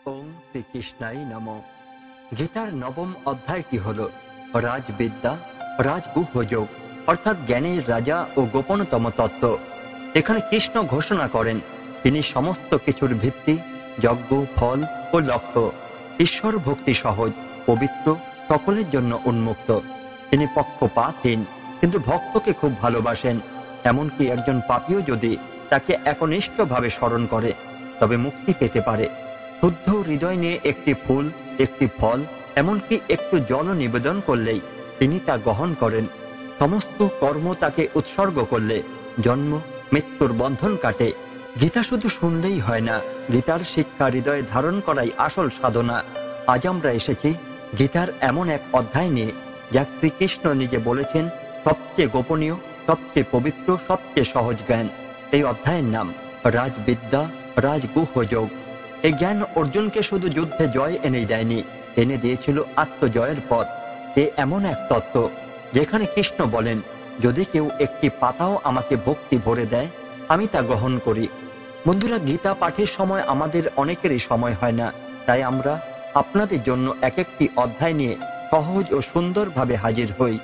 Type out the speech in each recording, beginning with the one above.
ওম শ্রীকৃষ্ণায় নমঃ। গীতার নবম অধ্যায়টি হল রাজবিদ্যা, রাজগুহ্যযোগ অর্থাৎ জ্ঞানের রাজা ও গোপনতম তত্ত্ব। এখানে কৃষ্ণ ঘোষণা করেন তিনি সমস্ত কিছুর ভিত্তি, যজ্ঞ, ফল ও লক্ষ্য। ঈশ্বর ভক্তি সহজ, পবিত্র, সকলের জন্য উন্মুক্ত। তিনি পক্ষপাতহীন, কিন্তু ভক্তকে খুব ভালোবাসেন। এমনকি একজন পাপীও যদি তাকে একনিষ্ঠভাবে স্মরণ করে তবে মুক্তি পেতে পারে। শুদ্ধ হৃদয় নিয়ে একটি ফুল, একটি ফল, এমনকি একটু জল নিবেদন করলেই তিনি তা গ্রহণ করেন। সমস্ত কর্ম তাকে উৎসর্গ করলে জন্ম মৃত্যুর বন্ধন কাটে। গীতা শুধু শুনলেই হয় না, গীতার শিক্ষা হৃদয়ে ধারণ করাই আসল সাধনা। আজ আমরা এসেছি গীতার এমন এক অধ্যায় নিয়ে যা শ্রীকৃষ্ণ নিজে বলেছেন সবচেয়ে গোপনীয়, সবচেয়ে পবিত্র, সবচেয়ে সহজ জ্ঞান। এই অধ্যায়ের নাম রাজবিদ্যা, রাজগুহ্যযোগ। এই জ্ঞান অর্জুনকে শুধু যুদ্ধে জয় এনেই দেয়নি, এনে দিয়েছিল আত্মজয়ের পথ। এ এমন এক তত্ত্ব যেখানে কৃষ্ণ বলেন, যদি কেউ একটি পাতাও আমাকে ভক্তি ভরে দেয় আমি তা গ্রহণ করি। বন্ধুরা, গীতা পাঠের সময় আমাদের অনেকেরই সময় হয় না, তাই আমরা আপনাদের জন্য এক একটি অধ্যায় নিয়ে সহজ ও সুন্দরভাবে হাজির হই,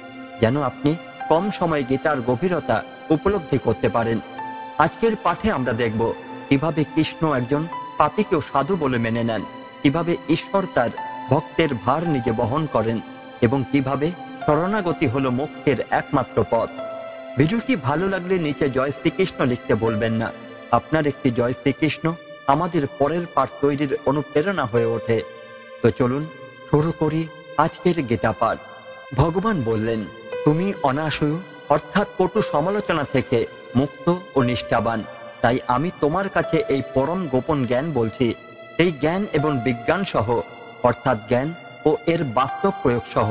যেন আপনি কম সময়ে গীতার গভীরতা উপলব্ধি করতে পারেন। আজকের পাঠে আমরা দেখব কিভাবে কৃষ্ণ একজন পাপীকেও সাধু বলে মেনে নেন, কিভাবে ঈশ্বর তার ভক্তের ভার নিজে বহন করেন এবং কিভাবে শরণাগতি হলো মোক্ষের একমাত্র পথ। ভিডিওটি ভালো লাগলে নিচে জয় শ্রীকৃষ্ণ লিখতে বলবেন না। আপনার একটি জয় শ্রীকৃষ্ণ আমাদের পরের পাঠ তৈরির অনুপ্রেরণা হয়ে ওঠে। তো চলুন শুরু করি আজকের গীতা পাঠ। ভগবান বললেন, তুমি অনাসূয় অর্থাৎ কটু সমালোচনা থেকে মুক্ত ও নিষ্ঠাবান, তাই আমি তোমার কাছে এই পরম গোপন জ্ঞান বলছি। এই জ্ঞান এবং বিজ্ঞান সহ অর্থাৎ জ্ঞান ও এর বাস্তব প্রয়োগ সহ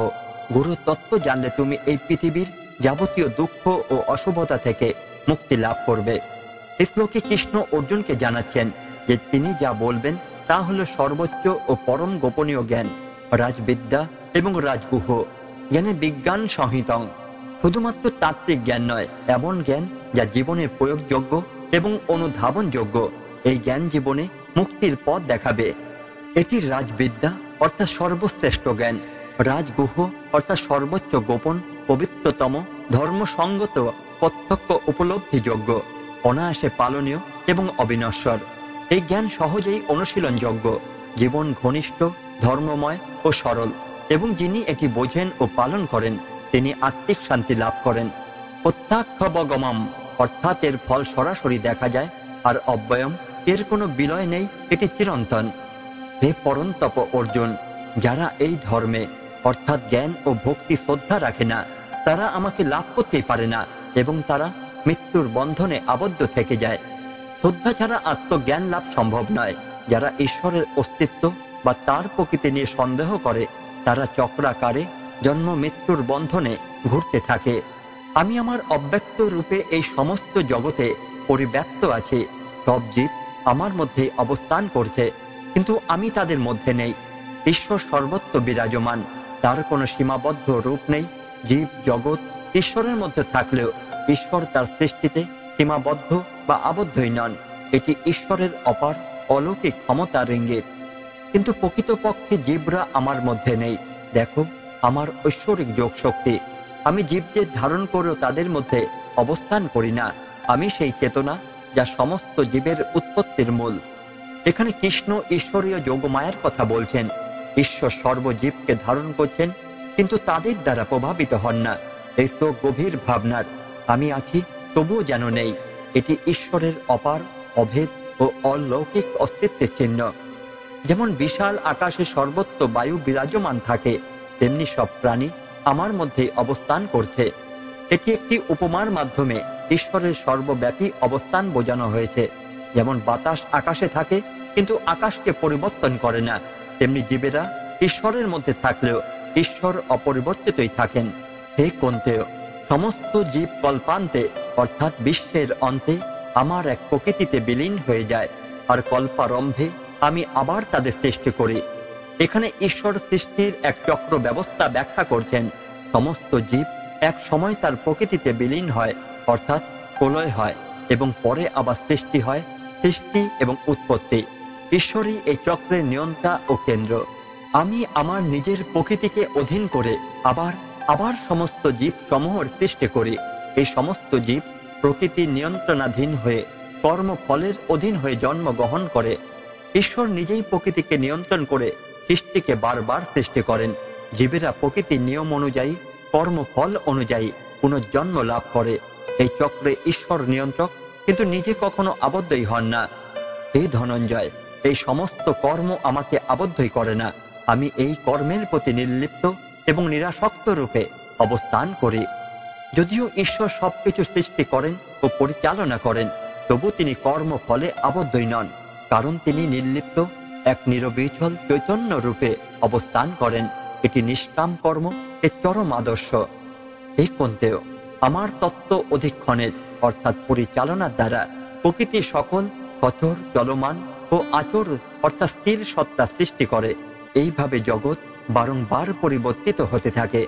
গুরু তত্ত্ব জানলে তুমি এই পৃথিবীর যাবতীয় দুঃখ ও অশুভতা থেকে মুক্তি লাভ করবে। এই শ্লোকে কৃষ্ণ অর্জুনকে জানাচ্ছেন যে তিনি যা বলবেন তা হলো সর্বোচ্চ ও পরম গোপনীয় জ্ঞান, রাজবিদ্যা এবং রাজগুহ। জ্ঞানে বিজ্ঞান সংহিতং, শুধুমাত্র তাত্ত্বিক জ্ঞান নয়, এমন জ্ঞান যা জীবনে প্রয়োগযোগ্য এবং অনুধাবনযোগ্য। এই জ্ঞান জীবনে মুক্তির পথ দেখাবে। এটি রাজবিদ্যা অর্থাৎ সর্বশ্রেষ্ঠ জ্ঞান, রাজগুহ অর্থাৎ সর্বোচ্চ গোপন, পবিত্রতম, ধর্মসঙ্গত, প্রত্যক্ষ উপলব্ধিযোগ্য, অনায়াসে পালনীয় এবং অবিনশ্বর। এই জ্ঞান সহজেই অনুশীলনযোগ্য, জীবন ঘনিষ্ঠ, ধর্মময় ও সরল, এবং যিনি এটি বোঝেন ও পালন করেন তিনি আত্মিক শান্তি লাভ করেন। প্রত্যাক্ষবগমম অর্থাৎ এর ফল সরাসরি দেখা যায়, আর অব্যয়ম এর কোনো বিলয় নেই, এটি চিরন্তন। হে পরন্তপ অর্জুন, যারা এই ধর্মে অর্থাৎ জ্ঞান ও ভক্তি শ্রদ্ধা রাখে না তারা আমাকে লাভ করতেই পারে না এবং তারা মৃত্যুর বন্ধনে আবদ্ধ থেকে যায়। শ্রদ্ধা ছাড়া আত্মজ্ঞান লাভ সম্ভব নয়। যারা ঈশ্বরের অস্তিত্ব বা তার প্রকৃতি নিয়ে সন্দেহ করে তারা চক্রাকারে জন্ম মৃত্যুর বন্ধনে ঘুরতে থাকে। আমি আমার অব্যক্ত রূপে এই সমস্ত জগতে পরিব্যাপ্ত আছি। সব জীব আমার মধ্যে অবস্থান করছে, কিন্তু আমি তাদের মধ্যে নেই। ঈশ্বর সর্বত্র বিরাজমান, তার কোনো সীমাবদ্ধ রূপ নেই। জীব জগৎ ঈশ্বরের মধ্যে থাকলেও ঈশ্বর তার সৃষ্টিতে সীমাবদ্ধ বা আবদ্ধই নন। এটি ঈশ্বরের অপার অলৌকিক ক্ষমতার ইঙ্গিত। কিন্তু প্রকৃতপক্ষে জীবরা আমার মধ্যে নেই। দেখো আমার ঐশ্বরিক যোগ শক্তি। আমি জীবদের ধারণ করেও তাদের মধ্যে অবস্থান করি না। আমি সেই চেতনা যা সমস্ত জীবের উৎপত্তির মূল। এখানে কৃষ্ণ ঈশ্বরীয় যোগমায়ার কথা বলছেন। ঈশ্বর সর্বজীবকে ধারণ করছেন, কিন্তু তাদের দ্বারা প্রভাবিত হন না। এই তো গভীর ভাবনার আমি আছি তবুও যেন নেই, এটি ঈশ্বরের অপার, অভেদ ও অলৌকিক অস্তিত্বের চিহ্ন। যেমন বিশাল আকাশে সর্বত্র বায়ু বিরাজমান থাকে, তেমনি সব প্রাণী আমার মধ্যে অবস্থান করছে। এটি একটি উপমার মাধ্যমে ঈশ্বরের সর্বব্যাপী অবস্থান বোঝানো হয়েছে। যেমন বাতাস আকাশে থাকে কিন্তু আকাশকে পরিবর্তন করে না, তেমনি জীবেরা ঈশ্বরের মধ্যে থাকলেও ঈশ্বর অপরিবর্তিতই থাকেন। হে কন্তেয়, সমস্ত জীব কল্পান্তে অর্থাৎ বিশ্বের অন্তে আমার এক প্রকৃতিতে বিলীন হয়ে যায়, আর কল্পারম্ভে আমি আবার তাদের সৃষ্টি করি। এখানে ঈশ্বর সৃষ্টির এক চক্র ব্যবস্থা ব্যাখ্যা করছেন। সমস্ত জীব এক সময় তার প্রকৃতিতে বিলীন হয় অর্থাৎ প্রলয় হয় এবং পরে আবার সৃষ্টি হয়, সৃষ্টি এবং উৎপত্তি। ঈশ্বরই এই চক্রের নিয়ন্ত্রা ও কেন্দ্র। আমি আমার নিজের প্রকৃতিকে অধীন করে আবার আবার সমস্ত জীব সমূহের সৃষ্টি করি। এই সমস্ত জীব প্রকৃতির নিয়ন্ত্রণাধীন হয়ে কর্মফলের অধীন হয়ে জন্মগ্রহণ করে। ঈশ্বর নিজেই প্রকৃতিকে নিয়ন্ত্রণ করে সৃষ্টিকে বারবার সৃষ্টি করেন। জীবেরা প্রকৃতির নিয়ম অনুযায়ী কর্মফল অনুযায়ী পুনর্জন্ম লাভ করে। এই চক্রে ঈশ্বর নিয়ন্ত্রক, কিন্তু নিজে কখনো আবদ্ধই হন না। হে ধনঞ্জয়, এই সমস্ত কর্ম আমাকে আবদ্ধই করে না। আমি এই কর্মের প্রতি নির্লিপ্ত এবং নিরাসক্ত রূপে অবস্থান করি। যদিও ঈশ্বর সবকিছু সৃষ্টি করেন ও পরিচালনা করেন, তবু তিনি কর্মফলে আবদ্ধই নন, কারণ তিনি নির্লিপ্ত এক নিরবিচল চৈতন্য রূপে অবস্থান করেন। এটি নিষ্কাম কর্ম এর চরম আদর্শ। এই পন্থেও আমার তত্ত্ব অধিক্ষণের অর্থাৎ পরিচালনার দ্বারা প্রকৃতি সকল সচর, চলমান ও আচর অর্থাৎ স্থির সত্তা সৃষ্টি করে। এইভাবে জগৎ বারংবার পরিবর্তিত হতে থাকে।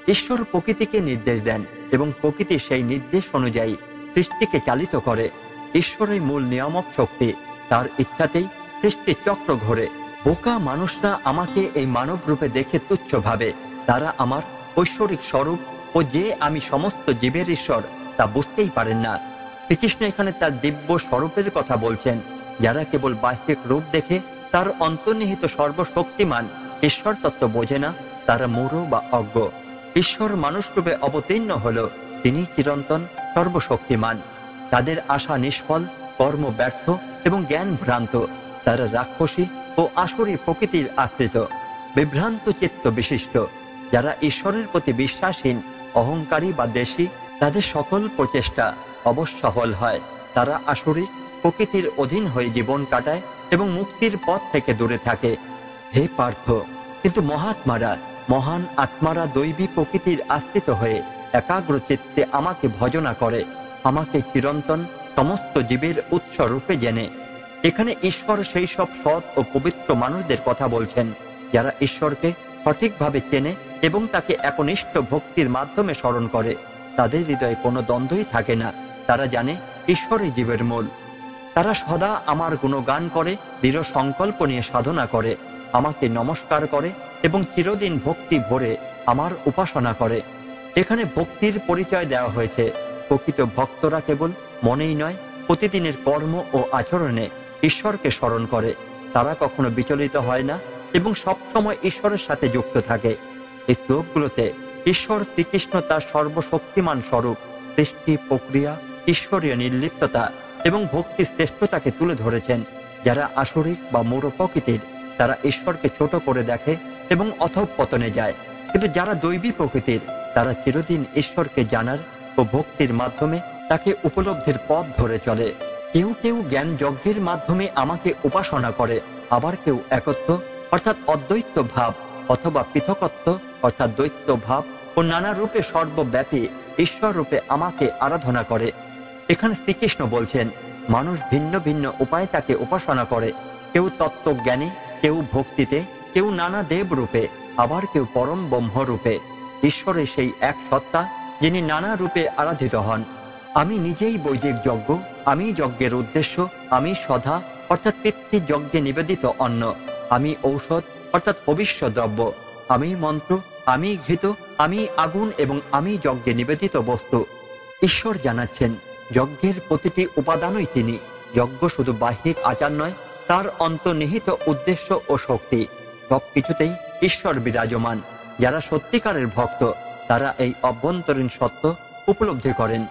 ঈশ্বর প্রকৃতিকে নির্দেশ দেন এবং প্রকৃতি সেই নির্দেশ অনুযায়ী সৃষ্টিকে চালিত করে। ঈশ্বরের মূল নিয়ামক শক্তি, তার ইচ্ছাতেই সৃষ্টির চক্র ঘোরে। বোকা মানুষরা আমাকে এই মানব রূপে দেখে তুচ্ছ ভাবে। তারা আমার ঐশ্বরিক স্বরূপ ও যে আমি সমস্ত জীবের ঈশ্বর তা বুঝতেই পারেন না। শ্রীকৃষ্ণ এখানে তার দিব্য স্বরূপের কথা বলছেন। যারা কেবল বাহ্যিক রূপ দেখে তার অন্তর্নিহিত সর্বশক্তিমান ঈশ্বর তত্ত্ব বোঝে না, তারা মূঢ় বা অজ্ঞ। ঈশ্বর মানুষ রূপে অবতীর্ণ হল, তিনি চিরন্তন সর্বশক্তিমান। তাদের আশা নিষ্ফল, কর্ম ব্যর্থ এবং জ্ঞান ভ্রান্ত। তারা রাক্ষসী ও আসুরী প্রকৃতির আশ্রিত, বিভ্রান্ত চিত্ত বিশিষ্ট। যারা ঈশ্বরের প্রতি বিশ্বাসহীন, অহংকারী বা দেশী, তাদের সকল প্রচেষ্টা অবশ্যফল হয়। তারা আসুরিক প্রকৃতির অধীন হয়ে জীবন কাটায় এবং মুক্তির পথ থেকে দূরে থাকে। হে পার্থ, কিন্তু মহাত্মারা, মহান আত্মারা দৈবী প্রকৃতির আশ্রিত হয়ে একাগ্র চিত্তে আমাকে ভজনা করে, আমাকে চিরন্তন সমস্ত জীবের উৎস রূপে জেনে। এখানে ঈশ্বর সেই সব সৎ ও পবিত্র মানুষদের কথা বলছেন, যারা ঈশ্বরকে সঠিকভাবে চেনে এবং তাকে একনিষ্ঠ ভক্তির মাধ্যমে স্মরণ করে। তাদের হৃদয়ে কোনো দ্বন্দ্বই থাকে না। তারা জানে ঈশ্বরই জীবের মূল। তারা সদা আমার গুণগান করে, দৃঢ় সংকল্প নিয়ে সাধনা করে, আমাকে নমস্কার করে এবং চিরদিন ভক্তি ভরে আমার উপাসনা করে। এখানে ভক্তির পরিচয় দেওয়া হয়েছে। প্রকৃত ভক্তরা কেবল মনেই নয়, প্রতিদিনের কর্ম ও আচরণে ঈশ্বরকে স্মরণ করে। তারা কখনো বিচলিত হয় না এবং সবসময় ঈশ্বরের সাথে যুক্ত থাকে। এই শ্লোকগুলোতে ঈশ্বর শ্রীকৃষ্ণ তার সর্বশক্তিমান স্বরূপ, সৃষ্টি প্রক্রিয়া, ঈশ্বরীয় নির্লিপ্ততা এবং ভক্তির শ্রেষ্ঠতাকে তুলে ধরেছেন। যারা আসরিক বা মূঢ় প্রকৃতির, তারা ঈশ্বরকে ছোট করে দেখে এবং অধঃপতনে যায়। কিন্তু যারা দৈবী প্রকৃতির, তারা চিরদিন ঈশ্বরকে জানার ও ভক্তির মাধ্যমে তাকে উপলব্ধির পথ ধরে চলে। কেউ কেউ জ্ঞান যজ্ঞের মাধ্যমে আমাকে উপাসনা করে, আবার কেউ একত্ব অর্থাৎ অদ্বৈত ভাব অথবা পৃথকত্ব অর্থাৎ দ্বৈত ভাব ও নানা রূপে সর্বব্যাপী ঈশ্বর রূপে আমাকে আরাধনা করে। এখানে শ্রীকৃষ্ণ বলছেন, মানুষ ভিন্ন ভিন্ন উপায়ে তাকে উপাসনা করে। কেউ তত্ত্বজ্ঞানী, কেউ ভক্তিতে, কেউ নানা দেব রূপে, আবার কেউ পরম ব্রহ্ম রূপে। ঈশ্বরের সেই এক সত্তা, যিনি নানা রূপে আরাধিত হন। আমি নিজেই বৈদিক যজ্ঞ, আমি যজ্ঞের উদ্দেশ্য, আমি সধা অর্থাৎ পিতৃযজ্ঞে নিবেদিত অন্ন, আমি ঔষধ অর্থাৎ ভবিষ্য দ্রব্য, আমি মন্ত্র, আমি ঘৃত, আমি আগুন এবং আমি যজ্ঞে নিবেদিত বস্তু। ঈশ্বর জানাচ্ছেন, যজ্ঞের প্রতিটি উপাদানই তিনি। যজ্ঞ শুধু বাহ্যিক আচার নয়, তার অন্তর্নিহিত উদ্দেশ্য ও শক্তি। সবকিছুতেই ঈশ্বর বিরাজমান। যারা সত্যিকারের ভক্ত, তারা এই অভ্যন্তরীণ সত্য উপলব্ধি করেন।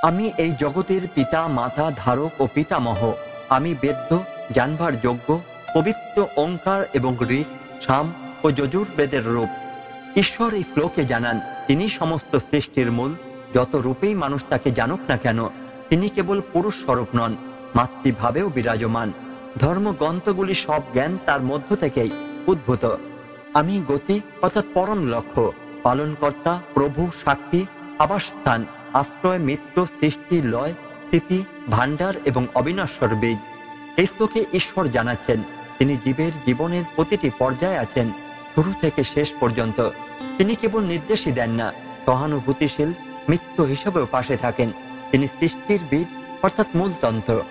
আমি এই জগতের পিতা, মাতা, ধারক ও পিতামহ। আমি বেদ্য, জানবার যোগ্য, পবিত্র ওঙ্কার এবং ঋক, সাম ও যজুর্বেদের রূপ। ঈশ্বর এই শ্লোকে জানান, তিনি সমস্ত সৃষ্টির মূল। যত রূপেই মানুষ তাকে জানুক না কেন, তিনি কেবল পুরুষ স্বরূপ নন, মাতৃভাবেও বিরাজমান। ধর্মগ্রন্থগুলি সব জ্ঞান তার মধ্য থেকেই উদ্ভূত। আমি গতি অর্থাৎ পরম লক্ষ্য, পালনকর্তা, প্রভু, সাক্ষী, আবাসস্থান, আশ্রয়, মিত্র, সৃষ্টি, লয়, স্থিতি, ভাণ্ডার এবং অবিনশ্বর বীজ। এই শ্লোকে ঈশ্বর জানাচ্ছেন, তিনি জীবের জীবনের প্রতিটি পর্যায়ে আছেন, শুরু থেকে শেষ পর্যন্ত। তিনি কেবল নির্দেশই দেন না, সহানুভূতিশীল মিত্র হিসেবেও পাশে থাকেন। তিনি সৃষ্টির বীজ অর্থাৎ মূলতন্ত্র।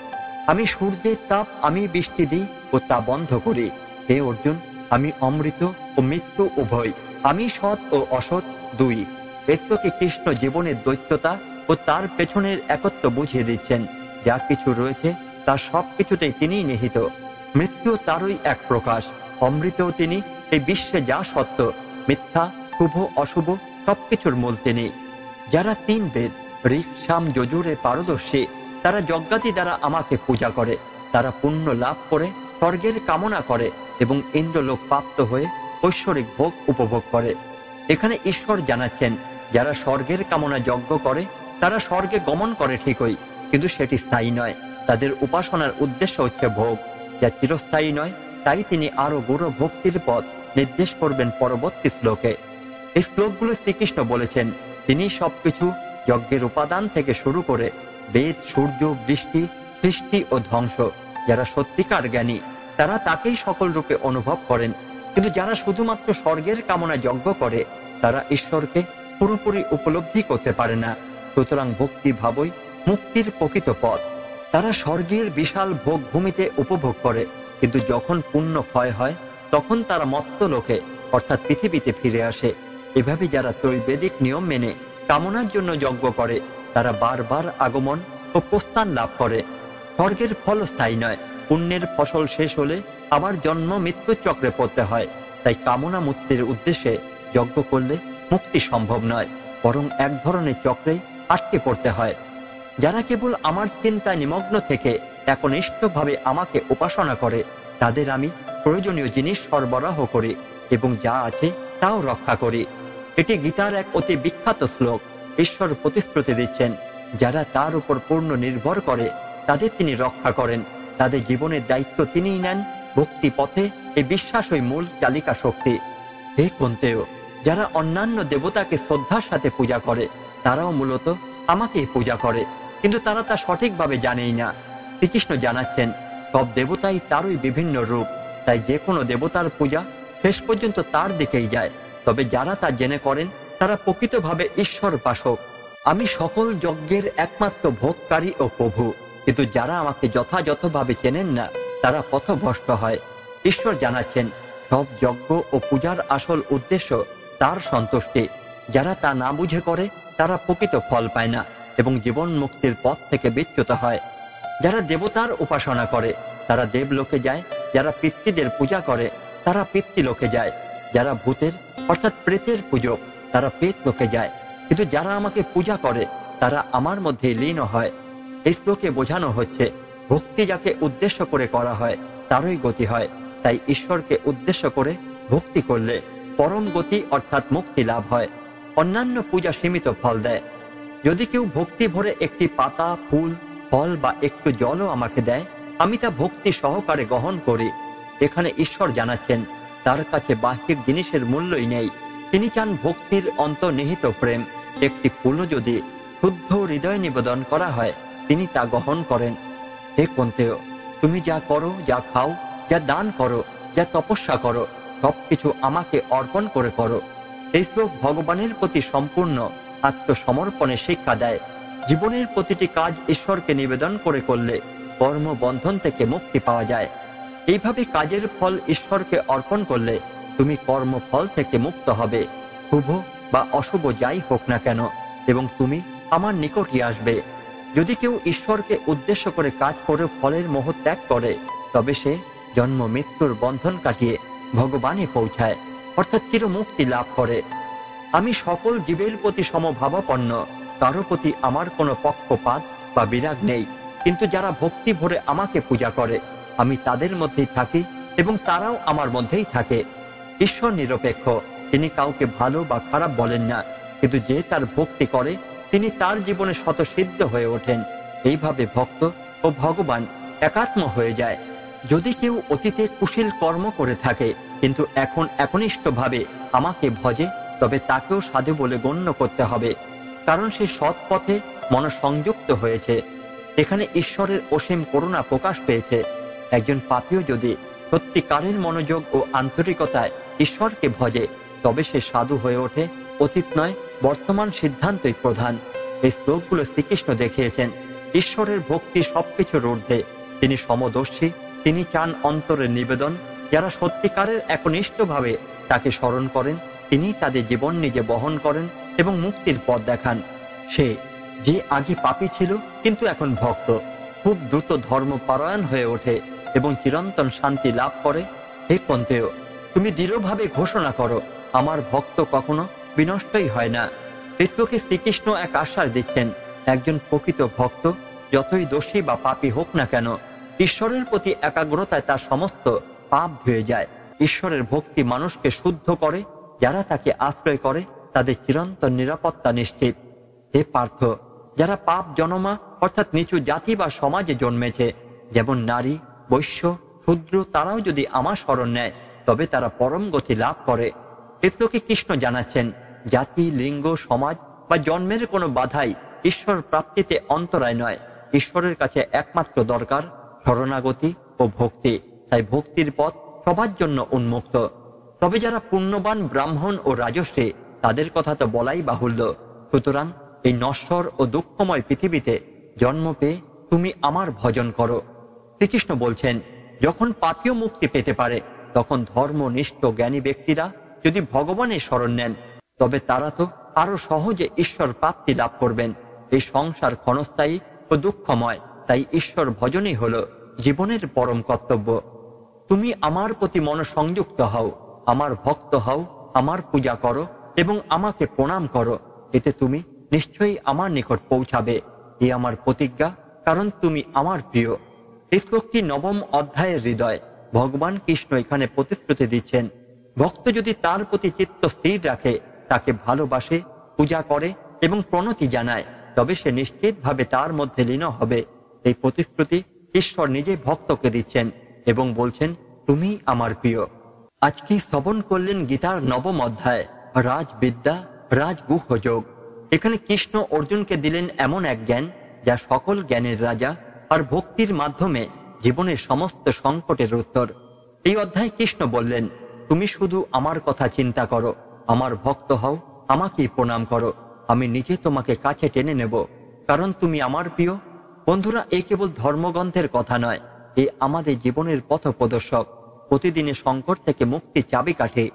আমি সূর্যের তাপ, আমি বৃষ্টি দিই, ও তা বন্ধ করি। হে অর্জুন, আমি অমৃত ও মৃত্যু উভয়, আমি সৎ ও অসৎ দুই। এর থেকে কৃষ্ণ জীবনের দৈত্যতা ও তার পেছনের একত্ব বুঝিয়ে দিচ্ছেন। যা কিছু রয়েছে তার সব কিছুতেই তিনিই নিহিত। মৃত্যু তারই এক প্রকাশ। অমৃতও তিনি। এই বিশ্বে যা সত্য, মিথ্যা, শুভ, অশুভ সবকিছুর মূল তিনি। যারা 3 বেদ ঋক, সাম, যজুরে পারদর্শী, তারা যজ্ঞাদি দ্বারা আমাকে পূজা করে। তারা পুণ্য লাভ করে, স্বর্গের কামনা করে এবং ইন্দ্রলোক প্রাপ্ত হয়ে ঐশ্বরিক ভোগ উপভোগ করে। এখানে ঈশ্বর জানাচ্ছেন, যারা স্বর্গের কামনা যজ্ঞ করে তারা স্বর্গে গমন করে ঠিকই, কিন্তু সেটি স্থায়ী নয়। তাদের উপাসনার উদ্দেশ্য হচ্ছে ভোগ, যা চিরস্থায়ী নয়। তাই তিনি আরো গৌর ভক্তির পথ নির্দেশ করবেন পরবর্তী শ্লোকে। এই শ্লোকগুলো শ্রীকৃষ্ণ বলেছেন, তিনি সবকিছু যজ্ঞের উপাদান থেকে শুরু করে বেদ, সূর্য, বৃষ্টি, সৃষ্টি ও ধ্বংস। যারা সত্যিকার জ্ঞানী তারা তাকেই সকল রূপে অনুভব করেন, কিন্তু যারা শুধুমাত্র স্বর্গের কামনা যজ্ঞ করে তারা ঈশ্বরকে পুরোপুরি উপলব্ধি করতে পারে না। সুতরাং ভক্তি ভাবই মুক্তির প্রকৃত পথ। তারা স্বর্গের বিশাল ভোগ ভূমিতে উপভোগ করে, কিন্তু যখন পুণ্য ক্ষয় হয় তখন তারা মত্ত লোকে অর্থাৎ পৃথিবীতে ফিরে আসে। এভাবে যারা ত্রৈবেদিক নিয়ম মেনে কামনার জন্য যজ্ঞ করে তারা বারবার আগমন ও প্রস্থান লাভ করে। স্বর্গের ফল স্থায়ী নয়। পুণ্যের ফসল শেষ হলে আবার জন্ম মৃত্যুর চক্রে পড়তে হয়। তাই কামনা মুক্তির উদ্দেশ্যে যজ্ঞ করলে মুক্তি সম্ভব নয়, বরং এক ধরনের চক্রেই আটকে পড়তে হয়। যারা কেবল আমার চিন্তায় নিমগ্ন থেকে একনিষ্ঠভাবে আমাকে উপাসনা করে তাদের আমি প্রয়োজনীয় জিনিস সরবরাহ করি এবং যা আছে তাও রক্ষা করি। এটি গীতার এক অতি বিখ্যাত শ্লোক। ঈশ্বর প্রতিশ্রুতি দিচ্ছেন, যারা তার উপর পূর্ণ নির্ভর করে তাদের তিনি রক্ষা করেন। তাদের জীবনের দায়িত্ব তিনিই নেন। ভক্তি পথে এই বিশ্বাসই মূল চালিকা শক্তি। হে কুন্তেয়, যারা অন্যান্য দেবতাকে শ্রদ্ধার সাথে পূজা করে তারাও মূলত আমাকেই পূজা করে, কিন্তু তারা তা সঠিকভাবে জানেই না। শ্রীকৃষ্ণ জানাচ্ছেন, সব দেবতাই তারই বিভিন্ন রূপ। তাই যে কোনো দেবতার পূজা শেষ পর্যন্ত তার দিকেই যায়। তবে যারা তা জেনে করেন তারা প্রকৃতভাবে ঈশ্বর উপাসক। আমি সকল যজ্ঞের একমাত্র ভোগকারী ও প্রভু, কিন্তু যারা আমাকে যথাযথভাবে চেনেন না তারা পথভ্রষ্ট হয়। ঈশ্বর জানাচ্ছেন, সব যজ্ঞ ও পূজার আসল উদ্দেশ্য তার সন্তুষ্টি। যারা তা না বুঝে করে তারা প্রকৃত ফল পায় না এবং জীবন মুক্তির পথ থেকে বিচ্যুত হয়। যারা দেবতার উপাসনা করে তারা দেবলোকে যায়। যারা পিতৃদের পূজা করে তারা পিতৃলোকে যায়। যারা ভূতের অর্থাৎ প্রেতের পূজক তারা প্রেত লোকে যায়। কিন্তু যারা আমাকে পূজা করে তারা আমার মধ্যে লীন হয়। এই শ্লোকে বোঝানো হচ্ছে, ভক্তি যাকে উদ্দেশ্য করে করা হয় তারই গতি হয়। তাই ঈশ্বরকে উদ্দেশ্য করে ভক্তি করলে পরম গতি অর্থাৎ মুক্তি লাভ হয়। অন্যান্য পূজা সীমিত ফল দেয়। যদি কেউ ভক্তি ভরে একটি পাতা, ফুল, ফল বা একটু জলও আমাকে দেয়, আমি তা ভক্তি সহকারে গ্রহণ করি। এখানে ঈশ্বর জানাচ্ছেন, তার কাছে বাহ্যিক জিনিসের মূল্যই নেই। তিনি চান ভক্তির অন্তর্নিহিত প্রেম। একটি ফুলও যদি শুদ্ধ হৃদয় নিবেদন করা হয় তিনি তা গ্রহণ করেন। হে কুন্তেয়, তুমি যা করো, যা খাও, যা দান করো, যা তপস্যা করো, সবকিছু আমাকে অর্পণ করে করো। এই শ্লোক ভগবানের প্রতি সম্পূর্ণ আত্মসমর্পণের শিক্ষা দেয়। জীবনের প্রতিটি কাজ ঈশ্বরকে নিবেদন করে করলে কর্মবন্ধন থেকে মুক্তি পাওয়া যায়। এইভাবে কাজের ফল ঈশ্বরকে অর্পণ করলে তুমি কর্মফল থেকে মুক্ত হবে, শুভ বা অশুভ যাই হোক না কেন, এবং তুমি আমার নিকটই আসবে। যদি কেউ ঈশ্বরকে উদ্দেশ্য করে কাজ করে ফলের মোহ ত্যাগ করে তবে সে জন্ম মৃত্যুর বন্ধন কাটিয়ে ভগবানে পৌঁছায়, অর্থাৎ চিরমুক্তি লাভ করে। আমি সকল জীবের প্রতি সমভাবাপন্ন, কারো প্রতি আমার কোনো পক্ষপাত বা বিরাগ নেই। কিন্তু যারা ভক্তি ভরে আমাকে পূজা করে আমি তাদের মধ্যেই থাকি এবং তারাও আমার মধ্যেই থাকে। ঈশ্বর নিরপেক্ষ, তিনি কাউকে ভালো বা খারাপ বলেন না, কিন্তু যে তার ভক্তি করে তিনি তার জীবনে স্বতঃসিদ্ধ হয়ে ওঠেন। এইভাবে ভক্ত ও ভগবান একাত্ম হয়ে যায়। যদি কেউ অতীতে কুশীল কর্ম করে থাকে কিন্তু এখন একনিষ্ঠভাবে আমাকে ভজে, তবে তাকেও সাধু বলে গণ্য করতে হবে, কারণ সে সৎ পথে মনঃসংযুক্ত হয়েছে। এখানে ঈশ্বরের অসীম করুণা প্রকাশ পেয়েছে। একজন পাপীও যদি সত্যিকারের মনোযোগ ও আন্তরিকতায় ঈশ্বরকে ভজে তবে সে সাধু হয়ে ওঠে। অতীত নয়, বর্তমান সিদ্ধান্তই প্রধান। এই শ্লোকগুলো শ্রীকৃষ্ণ দেখিয়েছেন ঈশ্বরের ভক্তি সবকিছুর ঊর্ধ্বে। তিনি সমদর্শী তিনি চান অন্তরের নিবেদন। যারা সত্যিকারের একনিষ্ঠভাবে তাকে স্মরণ করেন, তিনি তাদের জীবন নিজে বহন করেন এবং মুক্তির পথ দেখান। সে যে আগে পাপী ছিল কিন্তু এখন ভক্ত, খুব দ্রুত ধর্মপরায়ণ হয়ে ওঠে এবং চিরন্তন শান্তি লাভ করে। হে কন্তেয়, তুমি দৃঢ়ভাবে ঘোষণা করো, আমার ভক্ত কখনো বিনষ্টই হয় না। কৃষ্ণকে শ্রীকৃষ্ণ এক আশ্বাস দিচ্ছেন, একজন প্রকৃত ভক্ত যতই দোষী বা পাপী হোক না কেন, ঈশ্বরের প্রতি একাগ্রতায় তার সমস্ত পাপ ধুয়ে যায়। ঈশ্বরের ভক্তি মানুষকে শুদ্ধ করে। যারা তাকে আশ্রয় করে তাদের চিরন্তন নিরাপত্তা নিশ্চিত। হে পার্থ, যারা পাপ জনমা অর্থাৎ নিচু জাতি বা সমাজে জন্মেছে, যেমন নারী, বৈশ্য, শূদ্র, তারাও যদি আমার শরণ নেয় তবে তারা পরম গতি লাভ করে। কৃষ্ণকে কৃষ্ণ জানাচ্ছেন, জাতি, লিঙ্গ, সমাজ বা জন্মের কোনো বাধাই ঈশ্বর প্রাপ্তিতে অন্তরায় নয়। ঈশ্বরের কাছে একমাত্র দরকার শরণাগতি ও ভক্তি। তাই ভক্তির পথ সবার জন্য উন্মুক্ত। তবে যারা পুণ্যবান ব্রাহ্মণ ও রাজর্ষি, তাদের কথা তো বলাই বাহুল্য। সুতরাং এই নশ্বর ও দুঃখময় পৃথিবীতে জন্ম পেয়ে তুমি আমার ভজন করো। শ্রীকৃষ্ণ বলছেন, যখন পাপীও মুক্তি পেতে পারে, তখন ধর্মনিষ্ঠ জ্ঞানী ব্যক্তিরা যদি ভগবানের শরণ নেন তবে তারা তো আরো সহজে ঈশ্বর প্রাপ্তি লাভ করবেন। এই সংসার ক্ষণস্থায়ী ও দুঃখময়, তাই ঈশ্বর ভজনই হলো জীবনের পরম কর্তব্য। তুমি আমার প্রতি মনসংযুক্ত হও, আমার ভক্ত হও, আমার পূজা করো এবং আমাকে প্রণাম করো। এতে তুমি নিশ্চয়ই আমার নিকট পৌঁছাবে। এ আমার প্রতিজ্ঞা, কারণ তুমি আমার প্রিয়। এই শ্লোকটি 9ম অধ্যায়ের হৃদয়। ভগবান কৃষ্ণ এখানে প্রতিশ্রুতি দিচ্ছেন, ভক্ত যদি তার প্রতি চিত্ত স্থির রাখে, তাকে ভালোবাসে, পূজা করে এবং প্রণতি জানায়, তবে সে নিশ্চিতভাবে তার মধ্যে লীন হবে। এই প্রতিশ্রুতি ঈশ্বর নিজে ভক্তকে দিচ্ছেন এবং বলছেন, তুমি আমার প্রিয়। আজকে শ্রবণ করলেন গীতার 9ম অধ্যায়, রাজবিদ্যা, রাজগুহ্যযোগ। এখানে কৃষ্ণ অর্জুনকে দিলেন এমন এক জ্ঞান যা সকল জ্ঞানের রাজা, আর ভক্তির মাধ্যমে জীবনের সমস্ত সংকটের উত্তর। এই অধ্যায়ে কৃষ্ণ বললেন, তুমি শুধু আমার কথা চিন্তা করো, আমার ভক্ত হও, আমাকেই প্রণাম করো, আমি নিজে তোমাকে কাছে টেনে নেব, কারণ তুমি আমার প্রিয়। বন্ধুরা, এই কেবল ধর্মগ্রন্থের কথা নয়, এ আমাদের জীবনের পথ প্রদর্শক, প্রতিদিনের সংকট থেকে মুক্তি চাবিকাঠি।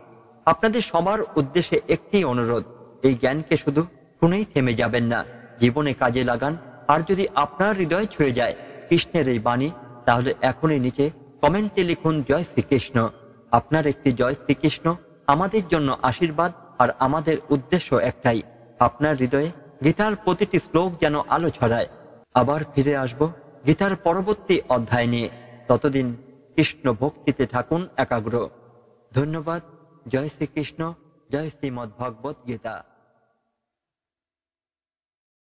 আপনাদের সবার উদ্দেশ্যে একটি অনুরোধ, এই জ্ঞানকে শুধু শুনেই থেমে যাবেন না, জীবনে কাজে লাগান। আর যদি আপনার হৃদয় ছুঁয়ে যায় কৃষ্ণের এই বাণী, তাহলে এখনই নিচে কমেন্টে লিখুন, জয় শ্রীকৃষ্ণ। আপনার একটি জয় শ্রীকৃষ্ণ আমাদের জন্য আশীর্বাদ, আর আমাদের উদ্দেশ্য একটাই, আপনার হৃদয়ে গীতার প্রতিটি শ্লোক যেন আলো ছড়ায়। আবার ফিরে আসব গীতার পরবর্তী অধ্যায় নিয়ে। ততদিন কৃষ্ণ ভক্তিতে থাকুন একাগ্র। ধন্যবাদ। জয় শ্রীকৃষ্ণ, জয় শ্রীমদ্ ভগবত গীতা।